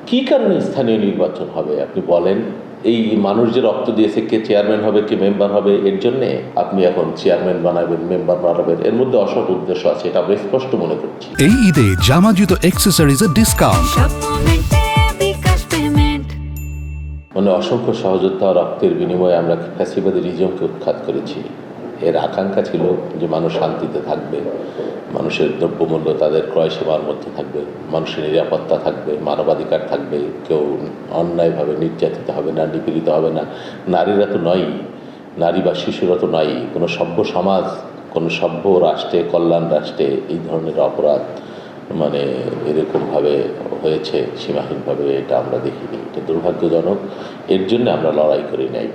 কি কারণে স্থানীয় নির্বাচন হবে আপনি বলেন? এই মানুষ যে রক্ত দিয়েছে, কে চেয়ারম্যান হবে, কে মেম্বার হবে, এর জন্যে আপনি এখন চেয়ারম্যান বানাবেন, মেম্বার বানাবেন, এর মধ্যে অসৎ উদ্দেশ্য আছে, এটা আমরা স্পষ্ট মনে করছি। এই ঈদে জামা জুতো অ্যাক্সেসরিজের ডিসকাউন্ট। মানে অসংখ্য সহযোদ্ধা রক্তের বিনিময়ে আমরা ফ্যাসিবাদী রিজমকে উৎখাত করেছি। এর আকাঙ্ক্ষা ছিল যে মানুষ শান্তিতে থাকবে, মানুষের দ্রব্যমূল্য তাদের ক্রয় সেবার মধ্যে থাকবে, মানুষের নিরাপত্তা থাকবে, মানবাধিকার থাকবে, কেউ অন্যায়ভাবে নির্যাতিত হবে না, নিপীড়িত হবে না। নারীরা তো নয়ই, নারী বা শিশুরা তো নয়ই। কোনো সভ্য সমাজ, কোনো সভ্য রাষ্ট্রে, কল্যাণ রাষ্ট্রে এই ধরনের অপরাধ মানে এরকমভাবে হয়েছে সীমাহীনভাবে, এটা আমরা দেখিনি। এটা দুর্ভাগ্যজনক। এর জন্য আমরা লড়াই করি নাই।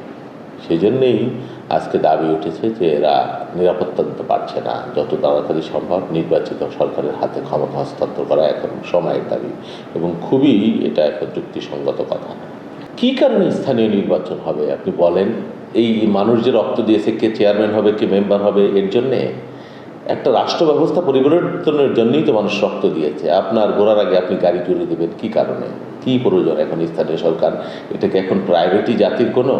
সেই জন্যেই আজকে দাবি উঠেছে যে এরা নিরাপত্তা দিতে পারছে না, যত তাড়াতাড়ি সম্ভব নির্বাচিত সরকারের হাতে ক্ষমতা হস্তান্তর করা এখন সময়ের দাবি, এবং খুবই এটা এখন যুক্তিসঙ্গত কথা। কী কারণে স্থানীয় নির্বাচন হবে আপনি বলেন? এই মানুষ যে রক্ত দিয়েছে, কে চেয়ারম্যান হবে, কে মেম্বার হবে, এর জন্যে একটা রাষ্ট্র ব্যবস্থা পরিবর্তনের জন্যই তো মানুষ রক্ত দিয়েছে। আপনার ঘোরার আগে আপনি গাড়ি জুড়ে দেবেন কী কারণে? কী প্রয়োজন এখন স্থানীয় সরকার? এটাকে এখন প্রাইভেটই জাতির কোনো?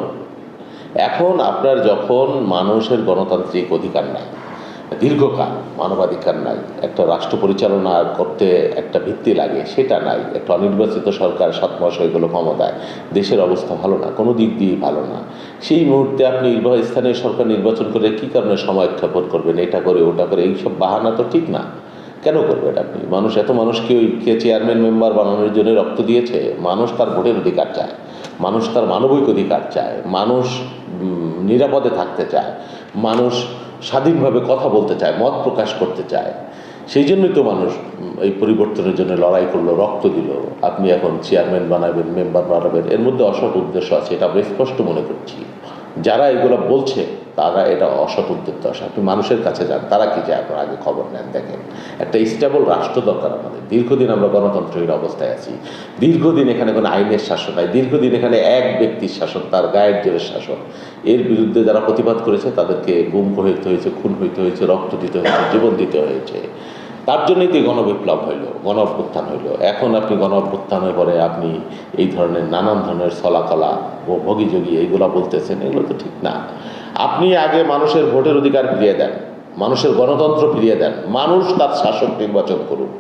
এখন আপনার যখন মানুষের গণতান্ত্রিক অধিকার নাই, দীর্ঘকাল মানবাধিকার নাই, একটা রাষ্ট্র পরিচালনা করতে একটা ভিত্তি লাগে, সেটা নাই, একটা অনির্বাচিত সরকার 7 মাস হয়ে গেল ক্ষমতায়, দেশের অবস্থা ভালো না, কোনো দিক দিয়েই ভালো না। সেই মুহূর্তে আপনি স্থানীয় সরকার নির্বাচন করে কী কারণে সময় ক্ষেপণ করবেন? এটা করে ওটা করে, এইসব বাহানা তো ঠিক না। কেন করবেন আপনি? মানুষ এত মানুষকে কে চেয়ারম্যান মেম্বার বানানোর জন্য রক্ত দিয়েছে। মানুষ তার ভোটের অধিকার চায়, মানুষ তার মানবিক অধিকার চায়, মানুষ নিরাপদে থাকতে চায়, মানুষ স্বাধীনভাবে কথা বলতে চায়, মত প্রকাশ করতে চায়। সেই জন্যই তো মানুষ এই পরিবর্তনের জন্য লড়াই করলো, রক্ত দিল। আপনি এখন চেয়ারম্যান বানাবেন, মেম্বার বানাবেন, এর মধ্যে অসৎ উদ্দেশ্য আছে, এটা আমরা স্পষ্ট মনে করছি। যারা এগুলো বলছে তারা এটা অসৎ উদ্দেশ্য আসে। আপনি মানুষের কাছে যান, তারা কি চায় আপনার আগে খবর নেন, দেখেন। একটা স্টেবল রাষ্ট্র দরকার আমাদের। দীর্ঘদিন আমরা গণতন্ত্রের অবস্থায় আছি, দীর্ঘদিন এখানে কোনো আইনের শাসন নাই, দীর্ঘদিন এখানে এক ব্যক্তির শাসন, তার গায়ের জোরের শাসন। এর বিরুদ্ধে যারা প্রতিবাদ করেছে তাদেরকে গুম হইতে হয়েছে, খুন হইতে হয়েছে, রক্ত দিতে হয়েছে, জীবন দিতে হয়েছে। তার জন্যই তো গণবিপ্লব হইল, গণ অভ্যুত্থান হইল। এখন আপনি গণ অভ্যুত্থানের পরে আপনি এই ধরনের নানান ধরনের চলাকলা ও ভগিযোগী এইগুলো বলতেছেন, এগুলো তো ঠিক না। আপনি আগে মানুষের ভোটের অধিকার ফিরিয়ে দেন, মানুষের গণতন্ত্র ফিরিয়ে দেন, মানুষ তার শাসক নির্বাচন করুক,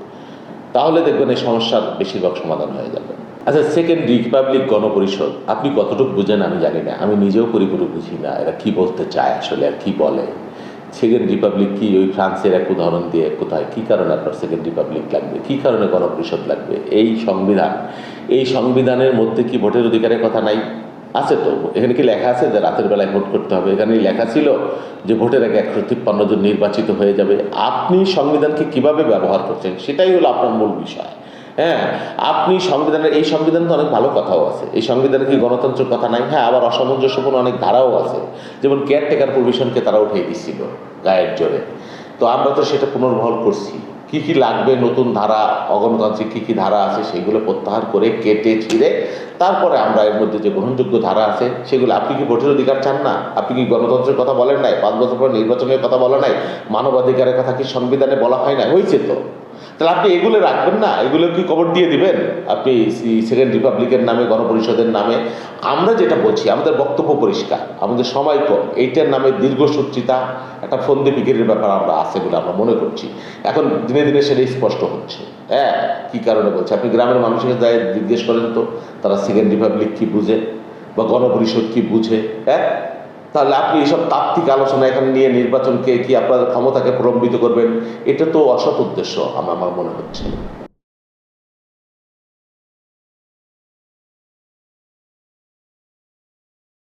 তাহলে দেখবেন এই সমস্যার বেশিরভাগ সমাধান হয়ে যাবে। আচ্ছা, সেকেন্ড রিপাবলিক গণপরিষদ আপনি কতটুকু বুঝেন আমি জানি না, আমি নিজেও পরিপূর্ণ বুঝি না এরা কি বলতে চায় আসলে, আর কি বলে। সেকেন্ড রিপাবলিক কি? ওই ফ্রান্সের এক উদাহরণ দিয়ে কোথায়, কী কারণে আপনার সেকেন্ড রিপাবলিক লাগবে, কী কারণে গণপরিষদ লাগবে? এই সংবিধান, এই সংবিধানের মধ্যে কি ভোটের অধিকারের কথা নাই? আছে তো। এখানে কি লেখা আছে যে রাতের বেলায় ভোট করতে হবে? এখানে লেখা ছিল যে ভোটের আগে 153 জন নির্বাচিত হয়ে যাবে। আপনি সংবিধানকে কিভাবে ব্যবহার করছেন সেটাই হলো আপনার মূল বিষয়। হ্যাঁ, আপনি সংবিধানের, এই সংবিধান তো অনেক ভালো কথাও আছে, এই সংবিধানে কি গণতন্ত্রের কথা নাই? হ্যাঁ, আবার অসামঞ্জস্যপূর্ণ অনেক ধারাও আছে, যেমন কেয়ারটেকার প্রভিশনকে তারা উঠিয়ে দিচ্ছিল গায়ের জোরে। তো আমরা তো সেটা পুনর্বহাল করছি। কি কি লাগবে, নতুন ধারা, অগণতান্ত্রিক কী কী ধারা আছে সেগুলো প্রত্যাহার করে কেটে ছিঁড়ে তারপরে আমরা এর মধ্যে যে গ্রহণযোগ্য ধারা আছে সেগুলো। আপনি কি ভোটের অধিকার চান না? আপনি কি গণতন্ত্রের কথা বলেন নাই? 5 বছর পর নির্বাচনের কথা বলা নাই? মানবাধিকারের কথা কি সংবিধানে বলা হয় না? হয়েছে তো। তাহলে আপনি এগুলো রাখবেন না? এগুলো কি কবর দিয়ে দিবেন আপনি সেকেন্ড রিপাবলিকের নামে, গণপরিষদের নামে? আমরা যেটা বলছি, আমাদের বক্তব্য পরিষ্কার, আমাদের সময় কম, এইটার নামে দীর্ঘসূত্রিতা, একটা ফন্দি বিক্রির ব্যাপার আমরা আছে বলে আমরা মনে করছি। এখন দিনে দিনে সেটা স্পষ্ট হচ্ছে। হ্যাঁ, কী কারণে বলছে? আপনি গ্রামের মানুষের দায় জিজ্ঞেস করেন তো, তারা সেকেন্ড রিপাবলিক কী বুঝে বা গণপরিষদ কী বুঝে। হ্যাঁ, তাহলে আপনি এইসব তাত্ত্বিক আলোচনা এখানে নিয়ে নির্বাচনকে কি আপনার ক্ষমতাকে প্রলম্বিত করবেন, এটা তো অসৎ উদ্দেশ্য আমার মনে হচ্ছে।